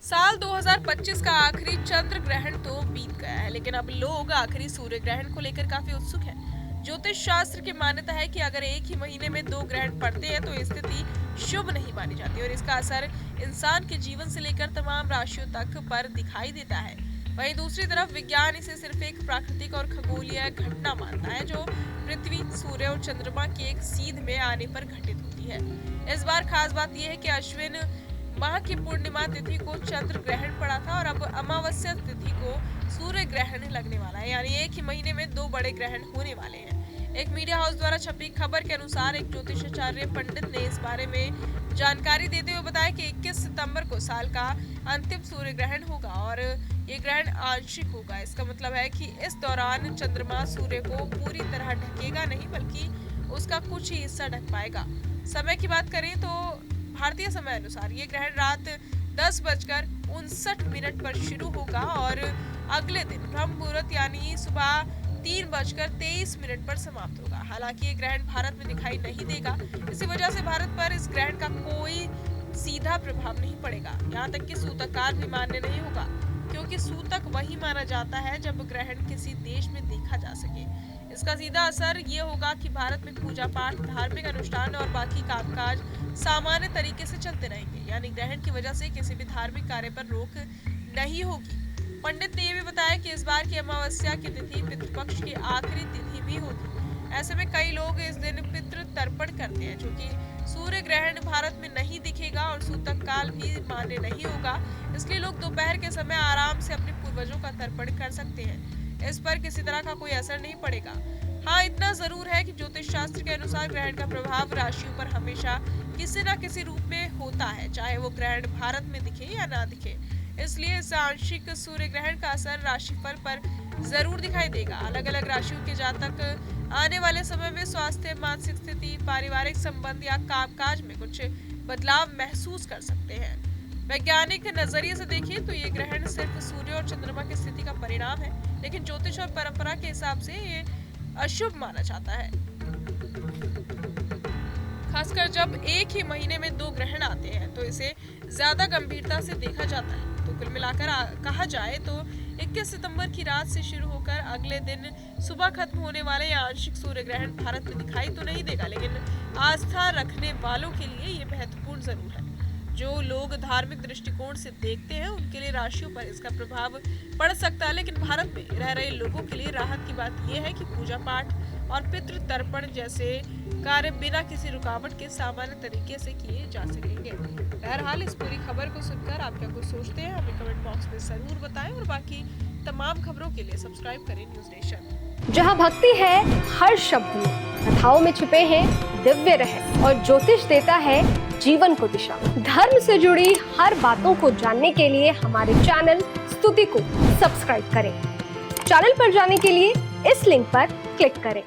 साल 2025 का आखिरी चंद्र ग्रहण तो बीत गया है, लेकिन अब लोग आखिरी सूर्य ग्रहण को लेकर काफी उत्सुक हैं। ज्योतिष शास्त्र की मान्यता है कि अगर एक ही महीने में दो ग्रहण पड़ते हैं तो स्थिति शुभ नहीं मानी जाती और इसका असर इंसान के जीवन से लेकर तमाम राशियों तक पर दिखाई देता है। वहीं दूसरी तरफ विज्ञान इसे सिर्फ एक प्राकृतिक और खगोलीय घटना मानता है जो पृथ्वी, सूर्य और चंद्रमा के एक सीध में आने पर घटित होती है। इस बार खास बात यह है कि अश्विन माह की पूर्णिमा तिथि को चंद्र ग्रहण पड़ा था और अब अमावस्या तिथि को सूर्य ग्रहण लगने वाला है, यानी एक ही महीने में दो बड़े ग्रहण होने वाले हैं। एक मीडिया हाउस द्वारा छपी खबर के अनुसार एक ज्योतिषाचार्य पंडित ने इस बारे में जानकारी देते हुए बताया कि 21 सितंबर को साल का अंतिम सूर्य ग्रहण होगा और ये ग्रहण आंशिक होगा। इसका मतलब है कि इस दौरान चंद्रमा सूर्य को पूरी तरह ढकेगा नहीं, बल्कि उसका कुछ ही हिस्सा ढक पाएगा। समय की बात करें तो भारतीय समय अनुसार ये ग्रहण रात 10:59 पर शुरू होगा और अगले दिन ब्रह्म मुहूर्त यानी सुबह 3:23 पर समाप्त होगा। हालांकि ये ग्रहण भारत में दिखाई नहीं देगा, इसी वजह से भारत पर इस ग्रहण का कोई सीधा प्रभाव नहीं पड़ेगा। यहाँ तक कि सूतक काल भी मान्य नहीं होगा, क्योंकि सूतक वही माना जाता है जब ग्रहण किसी देश में देखा जा सके। इसका सीधा असर ये होगा कि भारत में पूजा पाठ, धार्मिक अनुष्ठान और बाकी कामकाज सामान्य तरीके से चलते रहेंगे, यानी ग्रहण की वजह से किसी भी धार्मिक कार्य पर रोक नहीं होगी। पंडित ने यह भी बताया कि इस बार की अमावस्या की तिथि पितृपक्ष की आखिरी तिथि भी होगी। ऐसे में कई लोग इस दिन पितृ तर्पण करते हैं, क्योंकि सूर्य ग्रहण भारत में नहीं दिखेगा और सूतक काल भी मान्य नहीं होगा, इसलिए लोग दोपहर के समय आराम से अपने पूर्वजों का तर्पण कर सकते हैं। इस पर किसी तरह का कोई असर नहीं पड़ेगा। हाँ, इतना जरूर है कि ज्योतिष शास्त्र के अनुसार ग्रहण का प्रभाव राशियों पर हमेशा किसी न किसी रूप में होता है, चाहे वो ग्रहण भारत में दिखे या ना दिखे। इसलिए इस आंशिक सूर्य ग्रहण का असर राशिफल पर जरूर दिखाई देगा। अलग अलग राशियों के जातक आने वाले समय में स्वास्थ्य, मानसिक स्थिति, पारिवारिक संबंध या कामकाज में कुछ बदलाव महसूस कर सकते हैं। वैज्ञानिक नजरिए से देखें तो ये ग्रहण सिर्फ सूर्य और चंद्रमा की स्थिति का परिणाम है, लेकिन ज्योतिष और परंपरा के हिसाब से ये अशुभ माना जाता है, खासकर जब एक ही महीने में दो ग्रहण आते हैं तो इसे ज्यादा गंभीरता से देखा जाता है। तो कुल मिलाकर कहा जाए तो 21 सितंबर की रात से शुरू होकर अगले दिन सुबह खत्म होने वाले यह आंशिक सूर्य ग्रहण भारत में दिखाई तो नहीं देगा, लेकिन आस्था रखने वालों के लिए ये महत्वपूर्ण जरूर है। जो लोग धार्मिक दृष्टिकोण से देखते हैं उनके लिए राशियों पर इसका प्रभाव पड़ सकता है, लेकिन भारत में रह रहे लोगों के लिए राहत की बात यह है कि पूजा पाठ और पितृ तर्पण जैसे कार्य बिना किसी रुकावट के सामान्य तरीके से किए जा सकेंगे। बहरहाल इस पूरी खबर को सुनकर आप क्या कुछ सोचते हैं हमें कमेंट बॉक्स में जरूर बताएं और बाकी तमाम खबरों के लिए सब्सक्राइब करें न्यूज नेशन। जहां भक्ति है हर शब्द में, कथाओं में छुपे हैं दिव्य रहस्य और ज्योतिष देता है जीवन को दिशा। धर्म से जुड़ी हर बातों को जानने के लिए हमारे चैनल स्तुति को सब्सक्राइब करें। चैनल पर जाने के लिए इस लिंक पर क्लिक करें।